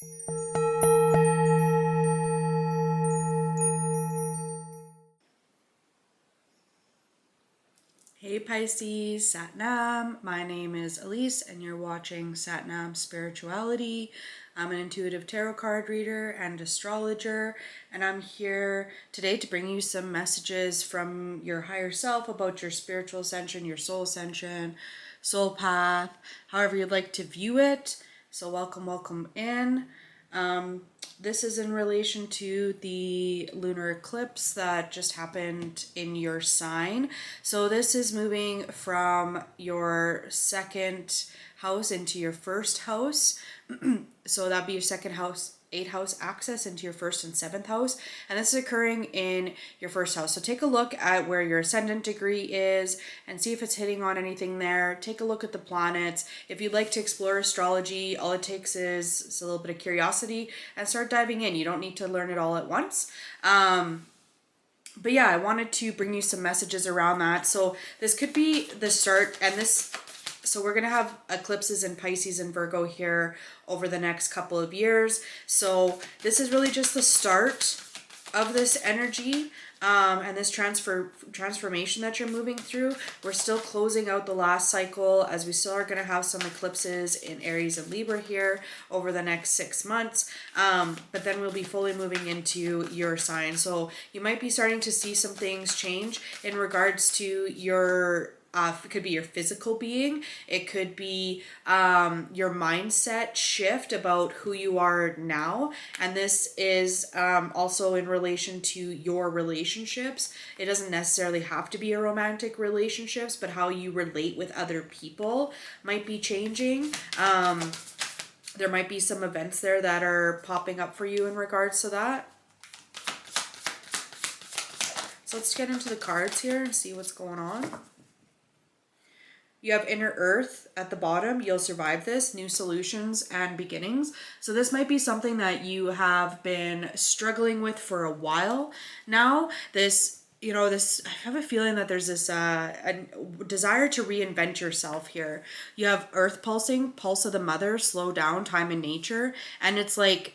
Hey Pisces, Satnam. My name is Elise and you're watching Satnam Spirituality. I'm an intuitive tarot card reader and astrologer, and I'm here today to bring you some messages from your higher self about your spiritual ascension, your soul ascension, soul path, however you'd like to view it. So welcome in. This is in relation to the lunar eclipse that just happened in your sign. So this is moving from your second house into your first house. So that'd be your second house, 8th house access into your first and 7th house, and this is occurring in your first house. So take a look at where your ascendant degree is and see if it's hitting on anything there. Take a look at the planets. If you'd like to explore astrology, all it takes is a little bit of curiosity and start diving in. You don't need to learn it all at once. But yeah, I wanted to bring you some messages around that. So this could be the start, and so we're going to have eclipses in Pisces and Virgo here over the next couple of years. So this is really just the start of this energy and this transformation that you're moving through. We're still closing out the last cycle, as we still are going to have some eclipses in Aries and Libra here over the next 6 months. But then we'll be fully moving into your sign. So you might be starting to see some things change in regards to your it could be your physical being. It could be your mindset shift about who you are now. And this is also in relation to your relationships. It doesn't necessarily have to be a romantic relationships, but how you relate with other people might be changing. There might be some events there that are popping up for you in regards to that. So let's get into the cards here and see what's going on. You have inner earth at the bottom. You'll survive this. New solutions and beginnings. So this might be something that you have been struggling with for a while now. I have a feeling that there's this a desire to reinvent yourself here. You have earth pulsing, pulse of the mother, slow down, time in nature. And it's like,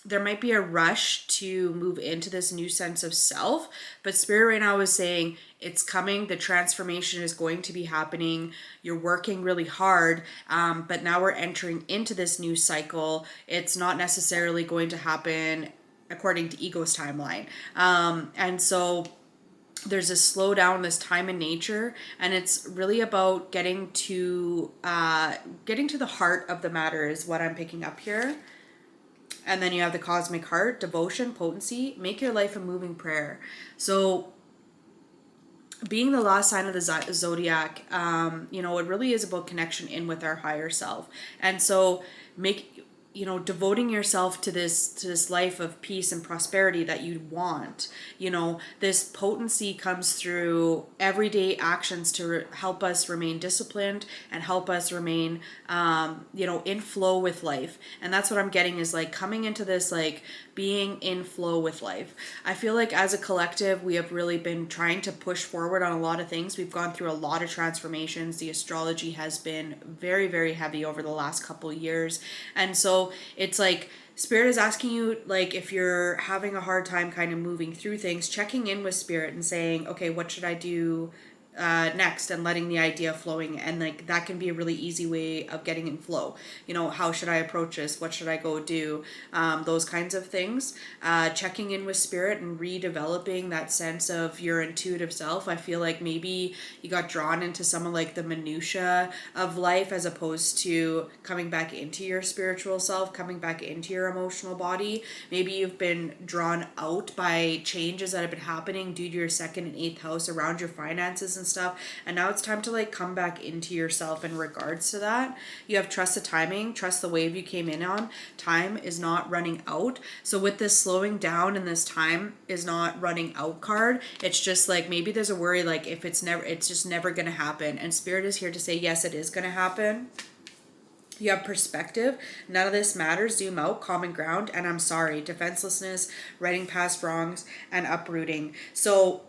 there might be a rush to move into this new sense of self, but Spirit right now is saying it's coming. The transformation is going to be happening. You're working really hard, but now we're entering into this new cycle. It's not necessarily going to happen according to ego's timeline. And so there's this slow down, this time in nature, and it's really about getting to the heart of the matter is what I'm picking up here. And then you have the cosmic heart, devotion, potency, make your life a moving prayer. So being the last sign of the zodiac, it really is about connection in with our higher self. And so devoting yourself to this life of peace and prosperity that you want. This potency comes through everyday actions to help us remain disciplined and help us remain in flow with life. And that's what I'm getting is like coming into this, like being in flow with life. I feel like as a collective, we have really been trying to push forward on a lot of things. We've gone through a lot of transformations. The astrology has been very, very heavy over the last couple of years. And so it's like Spirit is asking you, like, if you're having a hard time kind of moving through things, checking in with Spirit and saying, okay, what should I do next, and letting the idea flowing. And like that can be a really easy way of getting in flow. How should I approach this? What should I go do? Those kinds of things. Checking in with Spirit and redeveloping that sense of your intuitive self. I feel like maybe you got drawn into some of like the minutia of life as opposed to coming back into your spiritual self, coming back into your emotional body. Maybe you've been drawn out by changes that have been happening due to your 2nd and 8th house around your finances and stuff, and now it's time to like come back into yourself in regards to that. You have trust the timing, trust the wave you came in on. Time is not running out. So with this slowing down and this time is not running out card, it's just like maybe there's a worry like if it's just never gonna happen, and Spirit is here to say yes, it is gonna happen. You have perspective. None of this matters. Zoom out, common ground, and I'm sorry. Defenselessness, writing past wrongs, and uprooting. So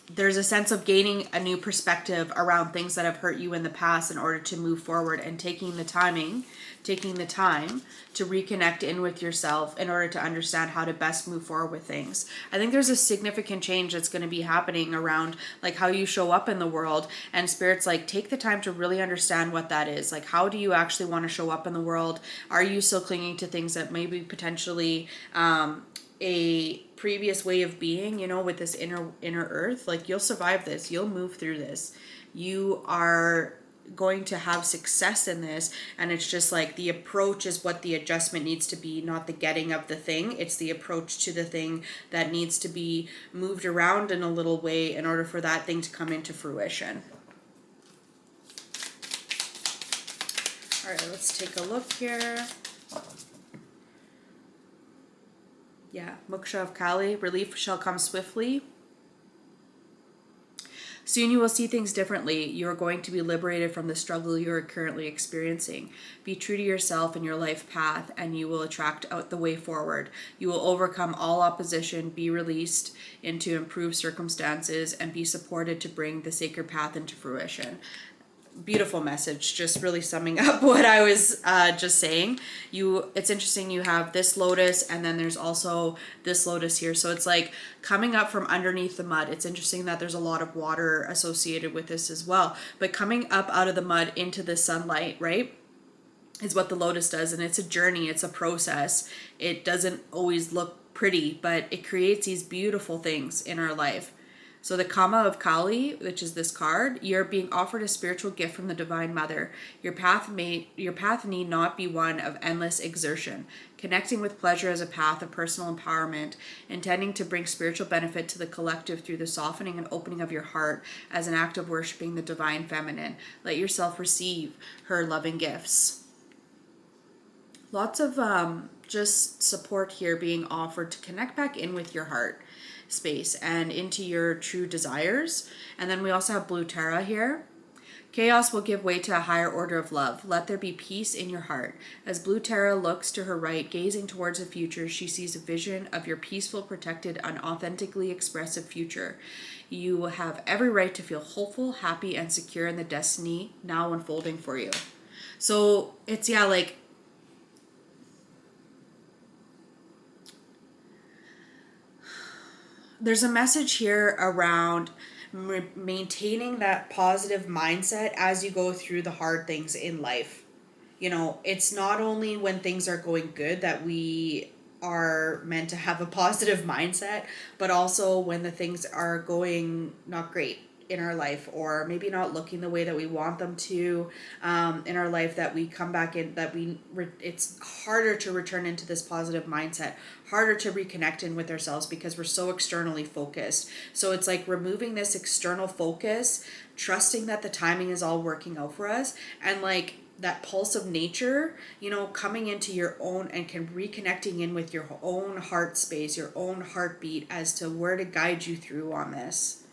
there's a sense of gaining a new perspective around things that have hurt you in the past in order to move forward, and taking the time to reconnect in with yourself in order to understand how to best move forward with things. I think there's a significant change that's going to be happening around like how you show up in the world, and Spirit's like, take the time to really understand what that is. Like, how do you actually want to show up in the world? Are you still clinging to things that maybe potentially a previous way of being, you know, with this inner earth? Like, you'll survive this, you'll move through this, you are going to have success in this. And it's just like the approach is what the adjustment needs to be, not the getting of the thing. It's the approach to the thing that needs to be moved around in a little way in order for that thing to come into fruition. All right, let's take a look here. Yeah, Moksha of Kali, relief shall come swiftly. Soon you will see things differently. You are going to be liberated from the struggle you are currently experiencing. Be true to yourself and your life path, and you will attract out the way forward. You will overcome all opposition, be released into improved circumstances, and be supported to bring the sacred path into fruition. Beautiful message, just really summing up what I was just saying. It's interesting, you have this lotus, and then there's also this lotus here, so it's like coming up from underneath the mud. It's interesting that there's a lot of water associated with this as well, but coming up out of the mud into the sunlight, right, is what the lotus does. And it's a journey, it's a process. It doesn't always look pretty, but it creates these beautiful things in our life. So the Kama of Kali, which is this card, you're being offered a spiritual gift from the Divine Mother. Your path need not be one of endless exertion. Connecting with pleasure as a path of personal empowerment, intending to bring spiritual benefit to the collective through the softening and opening of your heart as an act of worshiping the Divine Feminine. Let yourself receive her loving gifts. Lots of just support here being offered to connect back in with your heart space and into your true desires. And then we also have Blue Tara here. Chaos will give way to a higher order of love. Let there be peace in your heart. As Blue Tara looks to her right, gazing towards the future, she sees a vision of your peaceful, protected, and authentically expressive future. You will have every right to feel hopeful, happy, and secure in the destiny now unfolding for you. So it's, yeah, like, there's a message here around maintaining that positive mindset as you go through the hard things in life. You know, it's not only when things are going good that we are meant to have a positive mindset, but also when the things are going not great in our life, or maybe not looking the way that we want them to in our life, that we come back in, that it's harder to return into this positive mindset, harder to reconnect in with ourselves because we're so externally focused. So it's like removing this external focus, trusting that the timing is all working out for us, and like that pulse of nature, you know, coming into your own and reconnecting in with your own heart space, your own heartbeat as to where to guide you through on this.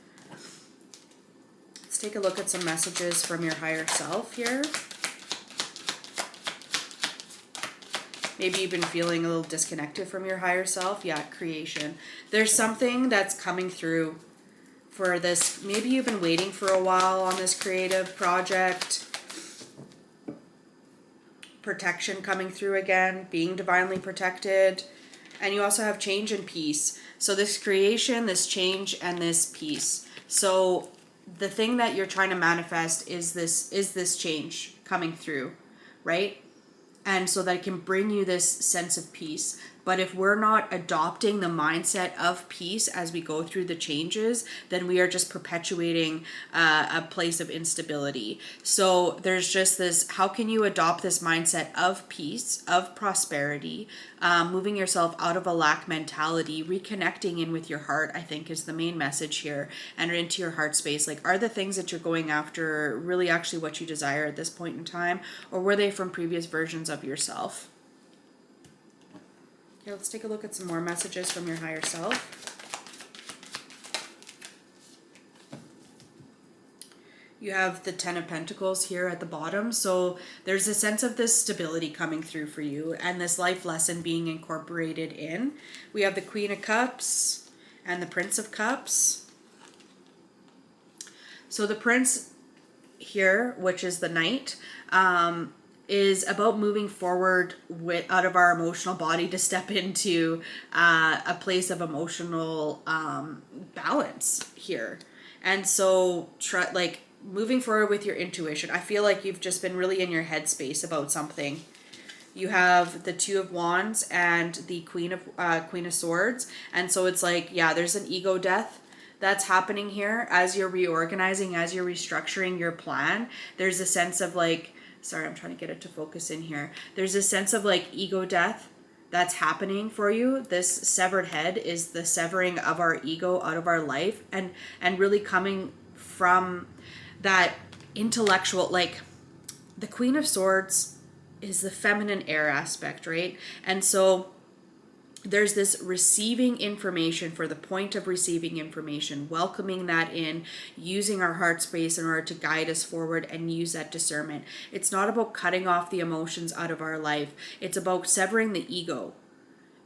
Let's take a look at some messages from your higher self here. Maybe you've been feeling a little disconnected from your higher self. Yeah, creation. There's something that's coming through for this. Maybe you've been waiting for a while on this creative project. Protection coming through again, being divinely protected. And you also have change and peace. So this creation, this change, and this peace. So the thing that you're trying to manifest is this change coming through, right? And so that it can bring you this sense of peace. But if we're not adopting the mindset of peace as we go through the changes, then we are just perpetuating a place of instability. So there's just this, how can you adopt this mindset of peace, of prosperity, moving yourself out of a lack mentality, reconnecting in with your heart, I think is the main message here, and into your heart space. Like, are the things that you're going after really actually what you desire at this point in time, or were they from previous versions of yourself? Okay, let's take a look at some more messages from your higher self. You have the 10 of Pentacles here at the bottom. So there's a sense of this stability coming through for you and this life lesson being incorporated in. We have the Queen of Cups and the Prince of Cups. So the Prince here, which is the Knight, is about moving forward out of our emotional body to step into a place of emotional balance here. And so moving forward with your intuition. I feel like you've just been really in your headspace about something. You have the Two of Wands and the Queen of Swords, and so it's like, yeah, there's an ego death that's happening here as you're reorganizing, as you're restructuring your plan. There's a sense of like, sorry, I'm trying to get it to focus in here. There's a sense of like ego death that's happening for you. This severed head is the severing of our ego out of our life, and really coming from that intellectual, like the Queen of Swords is the feminine air aspect, right? And so there's this receiving information for the point of receiving information, welcoming that in, using our heart space in order to guide us forward and use that discernment. It's not about cutting off the emotions out of our life. It's about severing the ego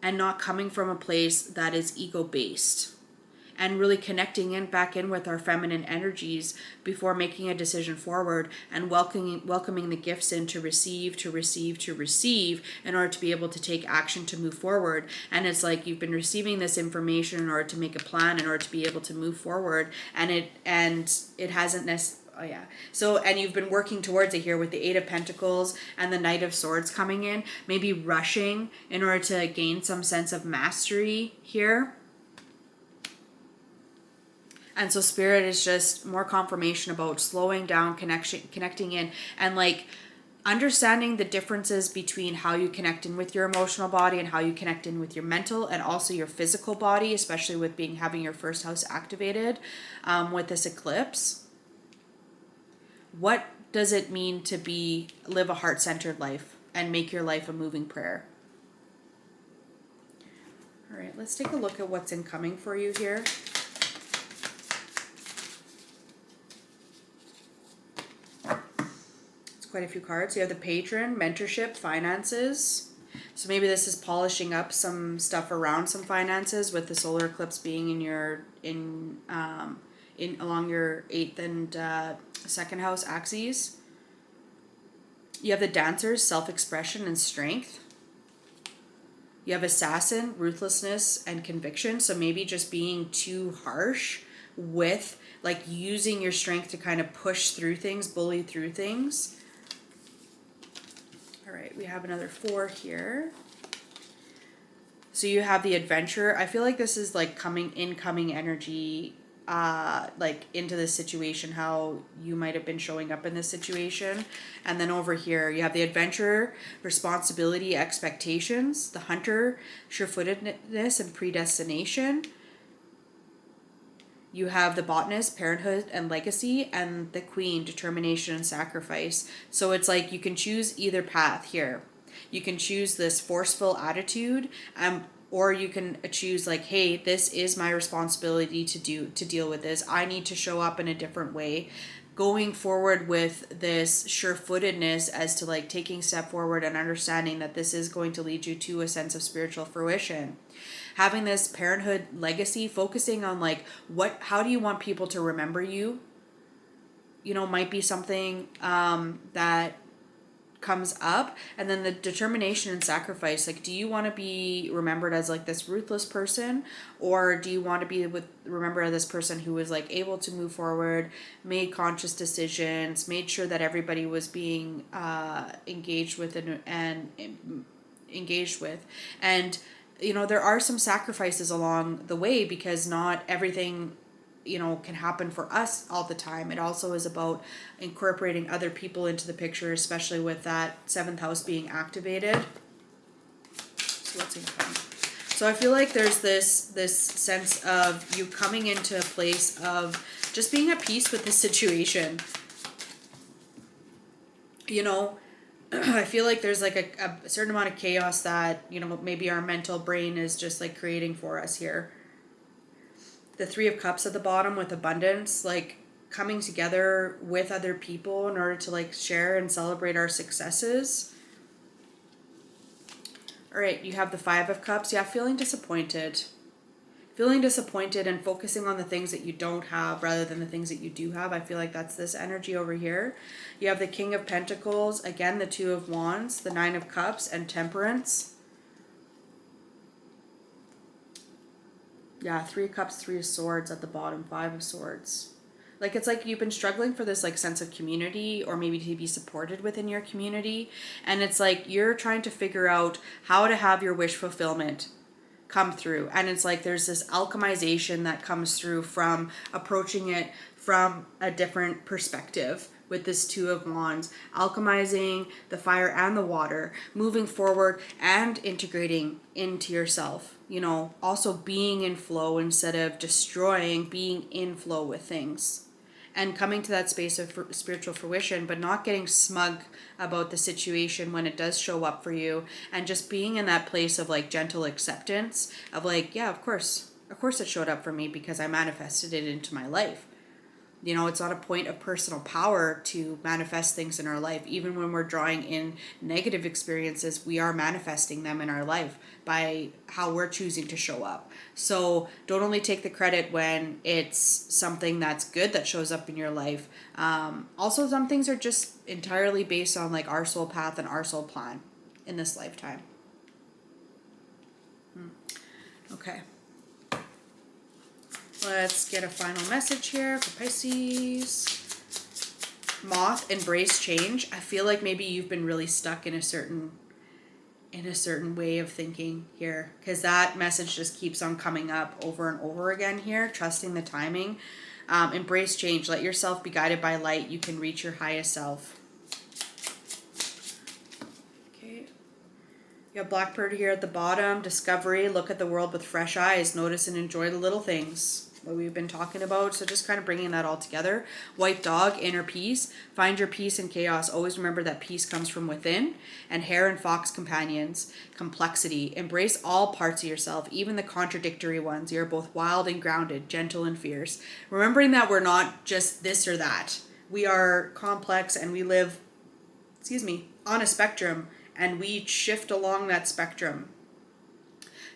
and not coming from a place that is ego-based, and really connecting back in with our feminine energies before making a decision forward, and welcoming the gifts in to receive in order to be able to take action to move forward. And it's like you've been receiving this information in order to make a plan, in order to be able to move forward, and it hasn't necessarily. Oh yeah. So, and you've been working towards it here with the Eight of Pentacles and the Knight of Swords coming in, maybe rushing in order to gain some sense of mastery here. And so Spirit is just more confirmation about slowing down, connecting in, and like understanding the differences between how you connect in with your emotional body and how you connect in with your mental and also your physical body, especially with having your first house activated with this eclipse. What does it mean to live a heart-centered life and make your life a moving prayer? All right, let's take a look at what's incoming for you here. Quite a few cards. You have the Patron, mentorship, finances. So maybe this is polishing up some stuff around some finances, with the solar eclipse being in along your 8th and 2nd house axes. You have the Dancers, self-expression and strength. You have Assassin, ruthlessness and conviction. So maybe just being too harsh with like using your strength to kind of push through things, bully through things. All right, we have another 4 here. So you have the Adventurer. I feel like this is like incoming energy, like into this situation, how you might have been showing up in this situation. And then over here, you have the Adventurer, responsibility, expectations, the Hunter, sure-footedness and predestination. You have the Botanist, parenthood and legacy, and the Queen, determination and sacrifice. So it's like you can choose either path here. You can choose this forceful attitude, or you can choose like, hey, this is my responsibility to deal with this. I need to show up in a different way. Going forward with this sure-footedness as to like taking a step forward and understanding that this is going to lead you to a sense of spiritual fruition. Having this parenthood legacy, focusing on like how do you want people to remember you? You know, might be something that comes up. And then the determination and sacrifice, like, do you want to be remembered as like this ruthless person, or do you want to be remembered as this person who was like able to move forward, made conscious decisions, made sure that everybody was being engaged with and you know, there are some sacrifices along the way, because not everything, you know, can happen for us all the time. It also is about incorporating other people into the picture, especially with that 7th house being activated. So what's incoming? So I feel like there's this sense of you coming into a place of just being at peace with the situation. You know, I feel like there's like a certain amount of chaos that, you know, maybe our mental brain is just like creating for us here. The 3 of Cups at the bottom with abundance, like coming together with other people in order to like share and celebrate our successes. All right, you have the 5 of Cups. Yeah, feeling disappointed. feeling disappointed and focusing on the things that you don't have rather than the things that you do have. I feel like that's this energy over here. You have the King of Pentacles, again, the Two of Wands, the Nine of Cups, and Temperance. Yeah, Three of Cups, Three of Swords at the bottom, Five of Swords. Like, it's like you've been struggling for this like sense of community, or maybe to be supported within your community. And it's like you're trying to figure out how to have your wish fulfillment come through. And it's like there's this alchemization that comes through from approaching it from a different perspective with this Two of Wands, alchemizing the fire and the water, moving forward and integrating into yourself, you know, also being in flow instead of destroying, being in flow with things. And coming to that space of spiritual fruition, but not getting smug about the situation when it does show up for you, and just being in that place of like gentle acceptance of like, yeah, of course it showed up for me because I manifested it into my life. You know, it's not a point of personal power to manifest things in our life. Even when we're drawing in negative experiences, we are manifesting them in our life by how we're choosing to show up. So don't only take the credit when it's something that's good that shows up in your life. Also, some things are just entirely based on like our soul path and our soul plan in this lifetime. Okay. Let's get a final message here for Pisces. Moth, embrace change. I feel like maybe you've been really stuck in a certain way of thinking here, because that message just keeps on coming up over and over again here. Trusting the timing. Embrace change. Let yourself be guided by light. You can reach your highest self. Okay. You have Blackbird here at the bottom. Discovery. Look at the world with fresh eyes. Notice and enjoy the little things. What we've been talking about. So just kind of bringing that all together. White dog, inner peace. Find your peace in chaos. Always remember that peace comes from within. And hare and fox companions, complexity. Embrace all parts of yourself, even the contradictory ones. You're both wild and grounded, gentle and fierce. Remembering that we're not just this or that. We are complex and we live, on a spectrum, and we shift along that spectrum.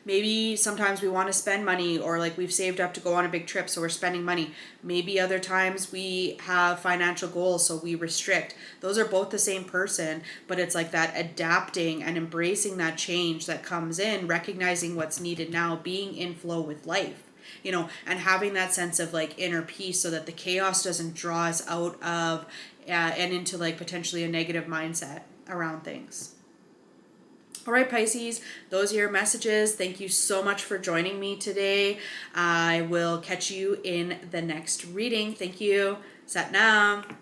Maybe sometimes we want to spend money, or like we've saved up to go on a big trip, so we're spending money. Maybe other times we have financial goals, so we restrict. Those are both the same person, but it's like that adapting and embracing that change that comes in, recognizing what's needed now, being in flow with life, you know, and having that sense of like inner peace so that the chaos doesn't draw us out of and into like potentially a negative mindset around things. All right, Pisces, those are your messages. Thank you so much for joining me today. I will catch you in the next reading. Thank you. Sat Nam.